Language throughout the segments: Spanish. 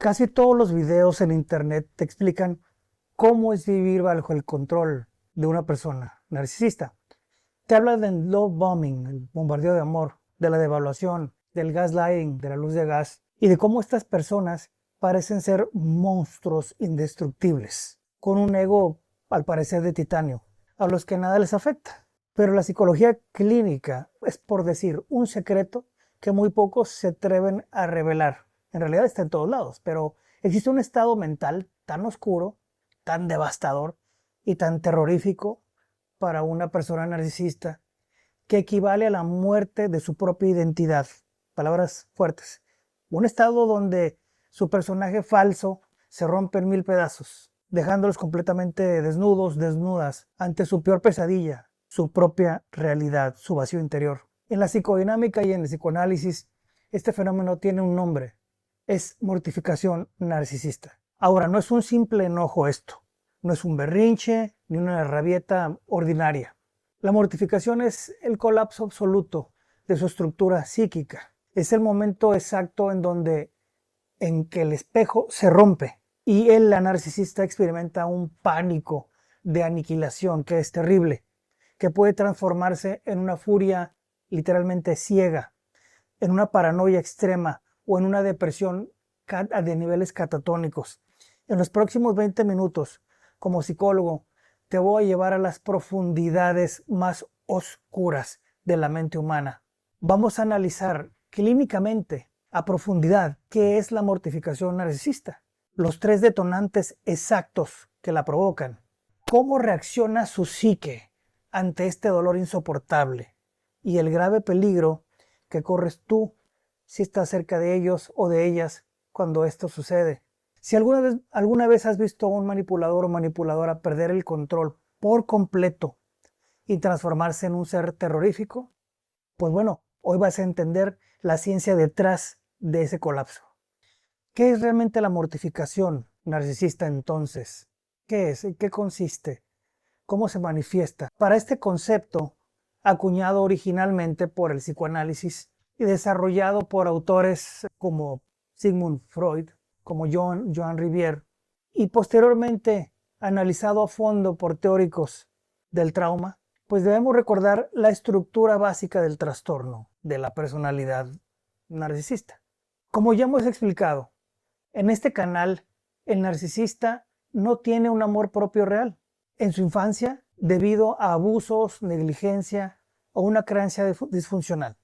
Casi todos los videos en internet te explican cómo es vivir bajo el control de una persona narcisista. Te habla del love bombing, el bombardeo de amor, de la devaluación, del gaslighting, de la luz de gas y de cómo estas personas parecen ser monstruos indestructibles, con un ego al parecer de titanio, a los que nada les afecta. Pero la psicología clínica es, por decir, un secreto que muy pocos se atreven a revelar. En realidad está en todos lados, pero existe un estado mental tan oscuro, tan devastador y tan terrorífico para una persona narcisista que equivale a la muerte de su propia identidad. Palabras fuertes. Un estado donde su personaje falso se rompe en mil pedazos, dejándolos completamente desnudos, desnudas, ante su peor pesadilla, su propia realidad, su vacío interior. En la psicodinámica y en el psicoanálisis, este fenómeno tiene un nombre. Es mortificación narcisista. Ahora, no es un simple enojo esto. No es un berrinche ni una rabieta ordinaria. La mortificación es el colapso absoluto de su estructura psíquica. Es el momento exacto en que el espejo se rompe y él, la narcisista, experimenta un pánico de aniquilación que es terrible, que puede transformarse en una furia literalmente ciega, en una paranoia extrema o en una depresión de niveles catatónicos. En los próximos 20 minutos, como psicólogo, te voy a llevar a las profundidades más oscuras de la mente humana. Vamos a analizar clínicamente, a profundidad, qué es la mortificación narcisista, los 3 detonantes exactos que la provocan, cómo reacciona su psique ante este dolor insoportable y el grave peligro que corres tú si estás cerca de ellos o de ellas cuando esto sucede. Si alguna vez has visto a un manipulador o manipuladora perder el control por completo y transformarse en un ser terrorífico, pues bueno, hoy vas a entender la ciencia detrás de ese colapso. ¿Qué es realmente la mortificación narcisista entonces? ¿Qué es? ¿En qué consiste? ¿Cómo se manifiesta? Para este concepto, acuñado originalmente por el psicoanálisis y desarrollado por autores como Sigmund Freud, como Joan Rivière, y posteriormente analizado a fondo por teóricos del trauma, pues debemos recordar la estructura básica del trastorno de la personalidad narcisista. Como ya hemos explicado, en este canal el narcisista no tiene un amor propio real. En su infancia, debido a abusos, negligencia o una creencia disfuncional,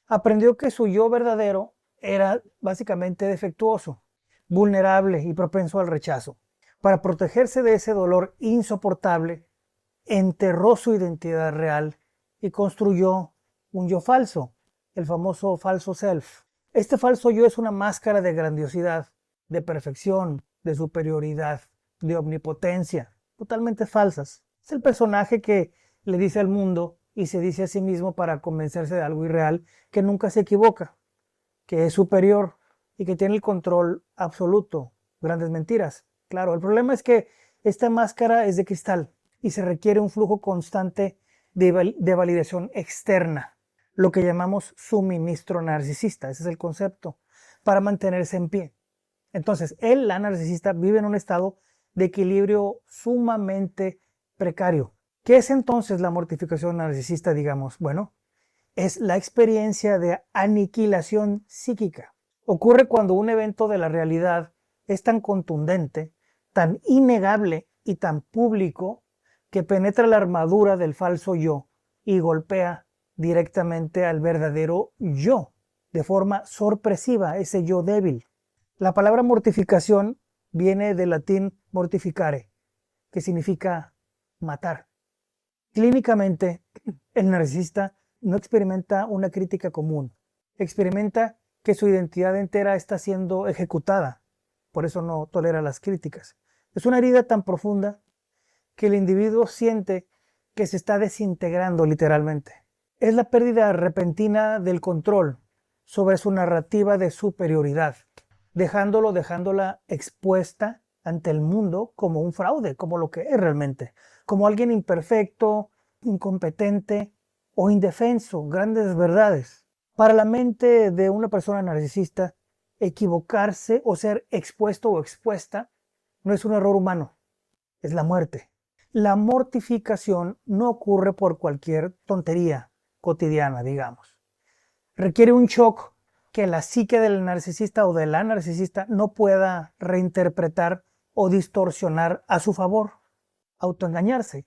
aprendió que su yo verdadero era básicamente defectuoso, vulnerable y propenso al rechazo. Para protegerse de ese dolor insoportable, enterró su identidad real y construyó un yo falso, el famoso falso self. Este falso yo es una máscara de grandiosidad, de perfección, de superioridad, de omnipotencia, totalmente falsas. Es el personaje que le dice al mundo y se dice a sí mismo para convencerse de algo irreal, que nunca se equivoca, que es superior y que tiene el control absoluto. Grandes mentiras. Claro, el problema es que esta máscara es de cristal y se requiere un flujo constante de validación externa, lo que llamamos suministro narcisista, ese es el concepto, para mantenerse en pie. Entonces, él, la narcisista, vive en un estado de equilibrio sumamente precario. ¿Qué es entonces la mortificación narcisista, digamos? Bueno, es la experiencia de aniquilación psíquica. Ocurre cuando un evento de la realidad es tan contundente, tan innegable y tan público que penetra la armadura del falso yo y golpea directamente al verdadero yo, de forma sorpresiva, ese yo débil. La palabra mortificación viene del latín mortificare, que significa matar. Clínicamente, el narcisista no experimenta una crítica común, experimenta que su identidad entera está siendo ejecutada, por eso no tolera las críticas. Es una herida tan profunda que el individuo siente que se está desintegrando literalmente. Es la pérdida repentina del control sobre su narrativa de superioridad, dejándola expuesta ante el mundo como un fraude, como lo que es realmente, como alguien imperfecto, incompetente o indefenso, grandes verdades. Para la mente de una persona narcisista, Equivocarse o ser expuesto o expuesta no es un error humano, es la muerte. La mortificación no ocurre por cualquier tontería cotidiana, digamos. Requiere un shock que la psique del narcisista o de la narcisista no pueda reinterpretar o distorsionar a su favor. Autoengañarse.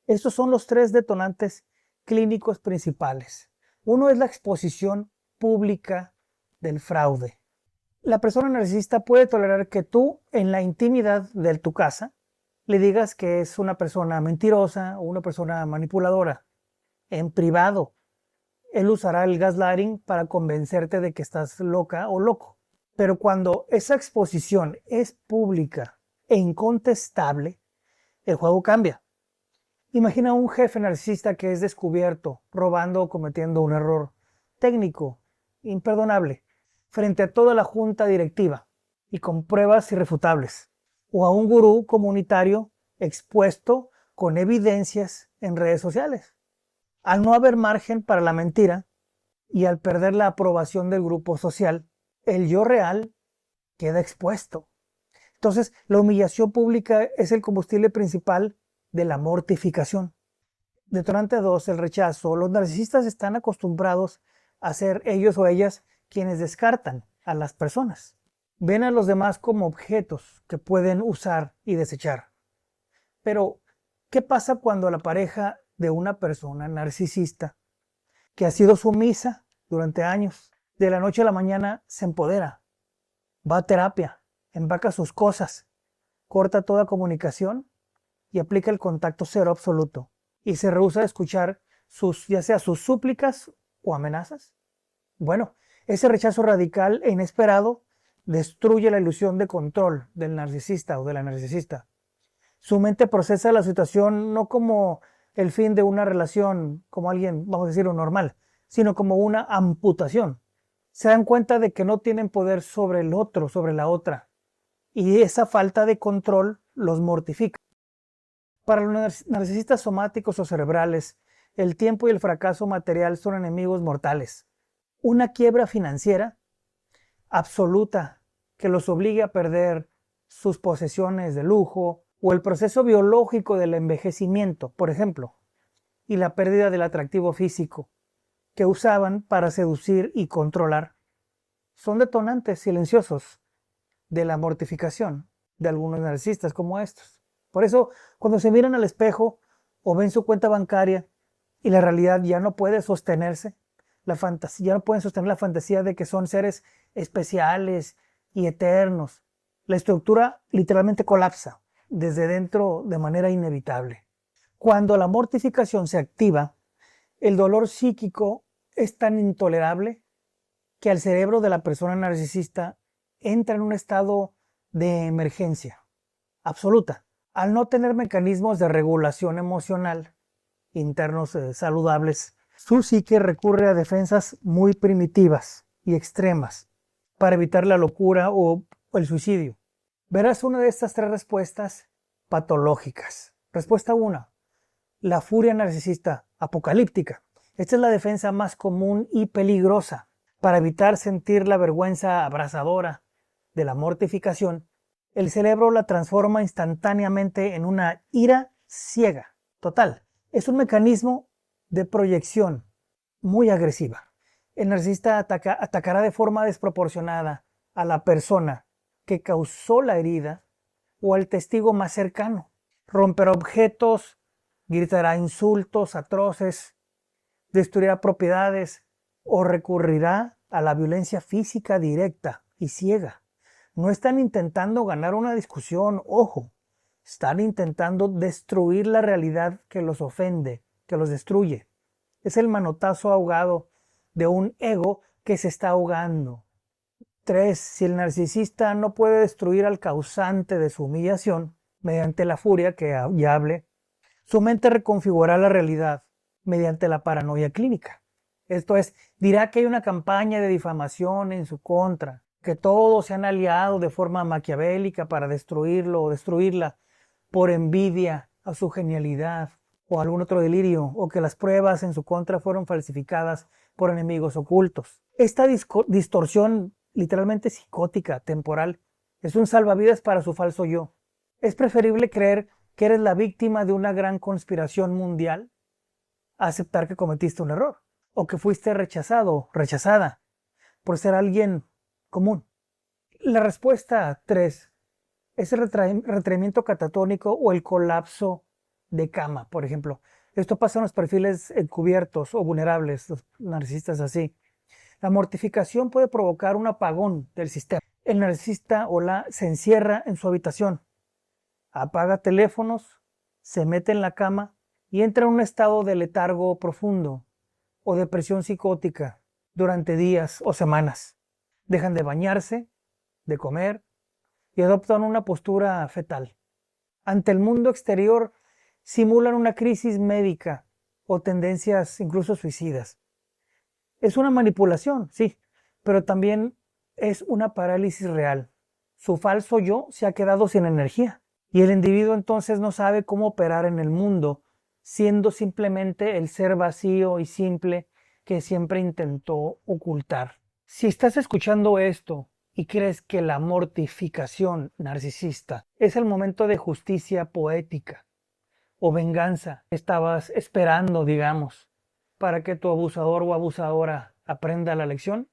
Estos son los tres detonantes clínicos principales. Uno es la exposición pública del fraude. La persona narcisista puede tolerar que tú, en la intimidad de tu casa, le digas que es una persona mentirosa o una persona manipuladora. En privado, él usará el gaslighting para convencerte de que estás loca o loco. Pero cuando esa exposición es pública e incontestable, el juego cambia. Imagina un jefe narcisista que es descubierto robando o cometiendo un error técnico imperdonable frente a toda la junta directiva y con pruebas irrefutables. O a un gurú comunitario expuesto con evidencias en redes sociales. Al no haber margen para la mentira y al perder la aprobación del grupo social, el yo real queda expuesto. Entonces, la humillación pública es el combustible principal de la mortificación. Detonante 2, el rechazo. Los narcisistas están acostumbrados a ser ellos o ellas quienes descartan a las personas. Ven a los demás como objetos que pueden usar y desechar. Pero, ¿qué pasa cuando la pareja de una persona narcisista que ha sido sumisa durante años, de la noche a la mañana se empodera, va a terapia, empaca sus cosas, corta toda comunicación y aplica el contacto cero absoluto y se rehúsa a escuchar ya sea sus súplicas o amenazas? Bueno, ese rechazo radical e inesperado destruye la ilusión de control del narcisista o de la narcisista. Su mente procesa la situación no como el fin de una relación, como alguien, vamos a decirlo, normal, sino como una amputación. Se dan cuenta de que no tienen poder sobre el otro, sobre la otra, y esa falta de control los mortifica. Para los narcisistas somáticos o cerebrales, el tiempo y el fracaso material son enemigos mortales. Una quiebra financiera absoluta que los obligue a perder sus posesiones de lujo o el proceso biológico del envejecimiento, por ejemplo, y la pérdida del atractivo físico que usaban para seducir y controlar, son detonantes silenciosos de la mortificación de algunos narcisistas como estos. Por eso, cuando se miran al espejo o ven su cuenta bancaria y la realidad ya no puede sostenerse, ya no pueden sostener la fantasía de que son seres especiales y eternos, la estructura literalmente colapsa desde dentro de manera inevitable. Cuando la mortificación se activa, el dolor psíquico es tan intolerable que al cerebro de la persona narcisista entra en un estado de emergencia absoluta. Al no tener mecanismos de regulación emocional internos saludables, su psique recurre a defensas muy primitivas y extremas para evitar la locura o el suicidio. Verás una de estas tres respuestas patológicas. Respuesta 1. La furia narcisista apocalíptica. Esta es la defensa más común y peligrosa. Para evitar sentir la vergüenza abrasadora de la mortificación, el cerebro la transforma instantáneamente en una ira ciega, total. Es un mecanismo de proyección muy agresiva. El narcisista atacará de forma desproporcionada a la persona que causó la herida o al testigo más cercano. Romperá objetos, gritará insultos atroces, destruirá propiedades o recurrirá a la violencia física directa y ciega. No están intentando ganar una discusión, ojo, están intentando destruir la realidad que los ofende, que los destruye. Es el manotazo ahogado de un ego que se está ahogando. 3. Si el narcisista no puede destruir al causante de su humillación mediante la furia que ya hablé, su mente reconfigurará la realidad mediante la paranoia clínica. Esto es, dirá que hay una campaña de difamación en su contra, que todos se han aliado de forma maquiavélica para destruirlo o destruirla por envidia a su genialidad o algún otro delirio, o que las pruebas en su contra fueron falsificadas por enemigos ocultos. Esta distorsión literalmente psicótica, temporal. Es un salvavidas para su falso yo. Es preferible creer que eres la víctima de una gran conspiración mundial a aceptar que cometiste un error o que fuiste rechazado o rechazada por ser alguien común. La respuesta 3 es el retraimiento catatónico o el colapso de cama, por ejemplo. Esto pasa en los perfiles encubiertos o vulnerables, los narcisistas así. La mortificación puede provocar un apagón del sistema. El narcisista o la se encierra en su habitación, apaga teléfonos, se mete en la cama y entra en un estado de letargo profundo o depresión psicótica durante días o semanas. Dejan de bañarse, de comer y adoptan una postura fetal. Ante el mundo exterior simulan una crisis médica o tendencias incluso suicidas. Es una manipulación, sí, pero también es una parálisis real. Su falso yo se ha quedado sin energía y el individuo entonces no sabe cómo operar en el mundo, siendo simplemente el ser vacío y simple que siempre intentó ocultar. Si estás escuchando esto y crees que la mortificación narcisista es el momento de justicia poética o venganza que estabas esperando, digamos, para que tu abusador o abusadora aprenda la lección,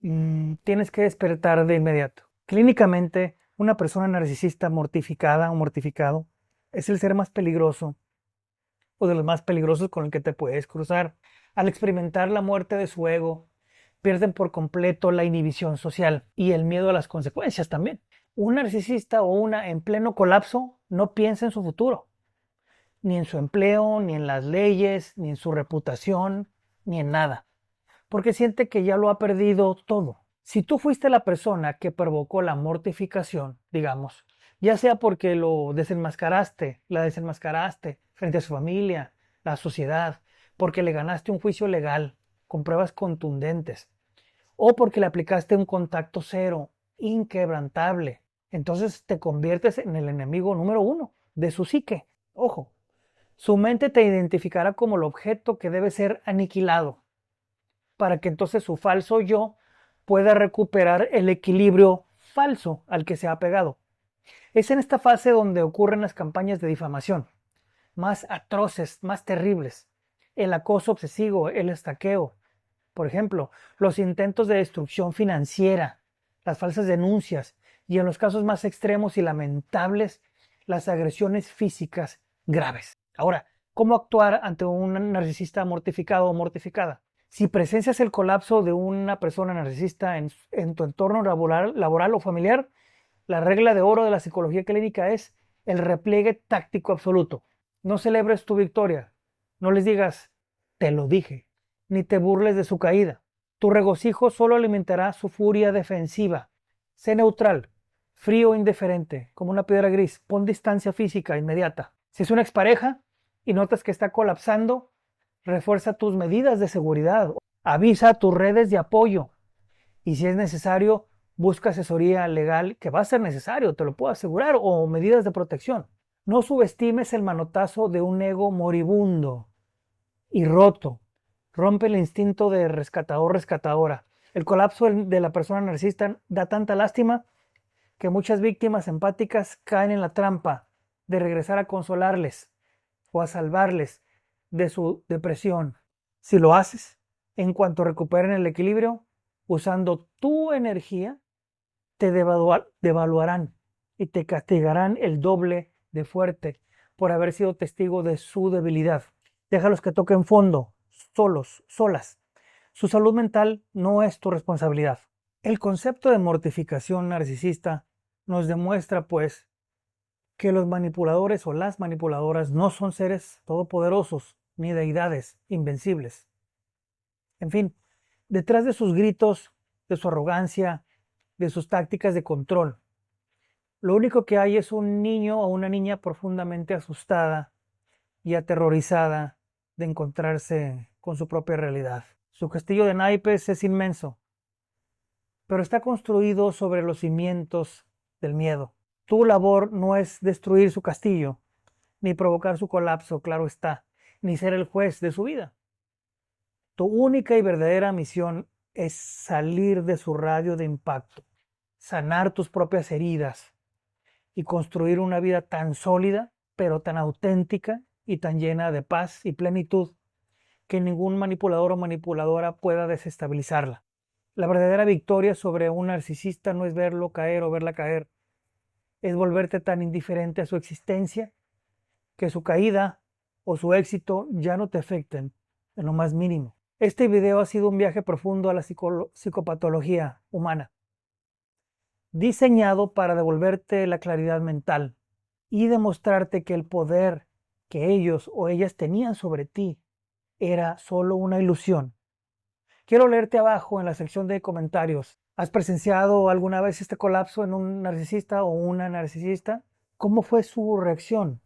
tienes que despertar de inmediato. Clínicamente, una persona narcisista mortificada o mortificado es el ser más peligroso o de los más peligrosos con el que te puedes cruzar. Al experimentar la muerte de su ego, pierden por completo la inhibición social y el miedo a las consecuencias también. Un narcisista o una en pleno colapso no piensa en su futuro, ni en su empleo, ni en las leyes, ni en su reputación, ni en nada, porque siente que ya lo ha perdido todo. Si tú fuiste la persona que provocó la mortificación, digamos, ya sea porque la desenmascaraste frente a su familia, la sociedad, porque le ganaste un juicio legal con pruebas contundentes, o porque le aplicaste un contacto cero, inquebrantable, entonces te conviertes en el enemigo número 1 de su psique. Ojo, su mente te identificará como el objeto que debe ser aniquilado, para que entonces su falso yo pueda recuperar el equilibrio falso al que se ha pegado. Es en esta fase donde ocurren las campañas de difamación, más atroces, más terribles. El acoso obsesivo, el estaqueo, por ejemplo, los intentos de destrucción financiera, las falsas denuncias y en los casos más extremos y lamentables, las agresiones físicas graves. Ahora, ¿cómo actuar ante un narcisista mortificado o mortificada? Si presencias el colapso de una persona narcisista en tu entorno laboral o familiar, la regla de oro de la psicología clínica es el repliegue táctico absoluto. No celebres tu victoria. No les digas, te lo dije, ni te burles de su caída. Tu regocijo solo alimentará su furia defensiva. Sé neutral, frío o indiferente, como una piedra gris. Pon distancia física inmediata. Si es una expareja y notas que está colapsando, refuerza tus medidas de seguridad. Avisa a tus redes de apoyo. Y si es necesario, busca asesoría legal, que va a ser necesario, te lo puedo asegurar, o medidas de protección. No subestimes el manotazo de un ego moribundo y roto. Rompe el instinto de rescatador-rescatadora. El colapso de la persona narcisista da tanta lástima que muchas víctimas empáticas caen en la trampa de regresar a consolarles o a salvarles de su depresión. Si lo haces, en cuanto recuperen el equilibrio, usando tu energía, te devaluarán y te castigarán el doble de fuerte por haber sido testigo de su debilidad. Déjalos que toquen fondo, solos, solas. Su salud mental no es tu responsabilidad. El concepto de mortificación narcisista nos demuestra, pues, que los manipuladores o las manipuladoras no son seres todopoderosos ni deidades invencibles. En fin, detrás de sus gritos, de su arrogancia, de sus tácticas de control, lo único que hay es un niño o una niña profundamente asustada y aterrorizada de encontrarse con su propia realidad. Su castillo de naipes es inmenso, pero está construido sobre los cimientos del miedo. Tu labor no es destruir su castillo, ni provocar su colapso, claro está, ni ser el juez de su vida. Tu única y verdadera misión es salir de su radio de impacto, sanar tus propias heridas y construir una vida tan sólida, pero tan auténtica y tan llena de paz y plenitud que ningún manipulador o manipuladora pueda desestabilizarla. La verdadera victoria sobre un narcisista no es verlo caer o verla caer, es volverte tan indiferente a su existencia que su caída o su éxito ya no te afecten en lo más mínimo. Este video ha sido un viaje profundo a la psicopatología humana, diseñado para devolverte la claridad mental y demostrarte que el poder que ellos o ellas tenían sobre ti era solo una ilusión. Quiero leerte abajo en la sección de comentarios. ¿Has presenciado alguna vez este colapso en un narcisista o una narcisista? ¿Cómo fue su reacción?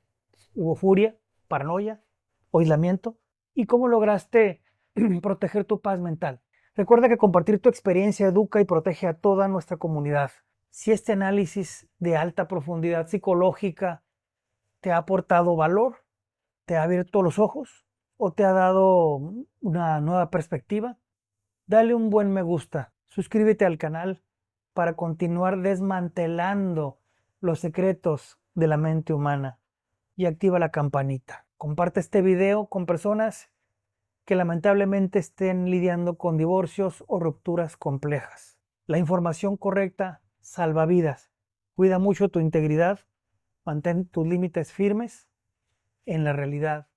¿Hubo furia, paranoia o aislamiento? ¿Y cómo lograste proteger tu paz mental? Recuerda que compartir tu experiencia educa y protege a toda nuestra comunidad. Si este análisis de alta profundidad psicológica te ha aportado valor, te ha abierto los ojos o te ha dado una nueva perspectiva, dale un buen me gusta, suscríbete al canal para continuar desmantelando los secretos de la mente humana y activa la campanita. Comparte este video con personas que lamentablemente estén lidiando con divorcios o rupturas complejas. La información correcta salva vidas. Cuida mucho tu integridad, mantén tus límites firmes en la realidad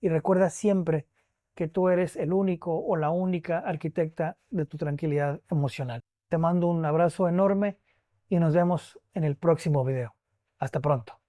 y recuerda siempre que tú eres el único o la única arquitecta de tu tranquilidad emocional. Te mando un abrazo enorme y nos vemos en el próximo video. Hasta pronto.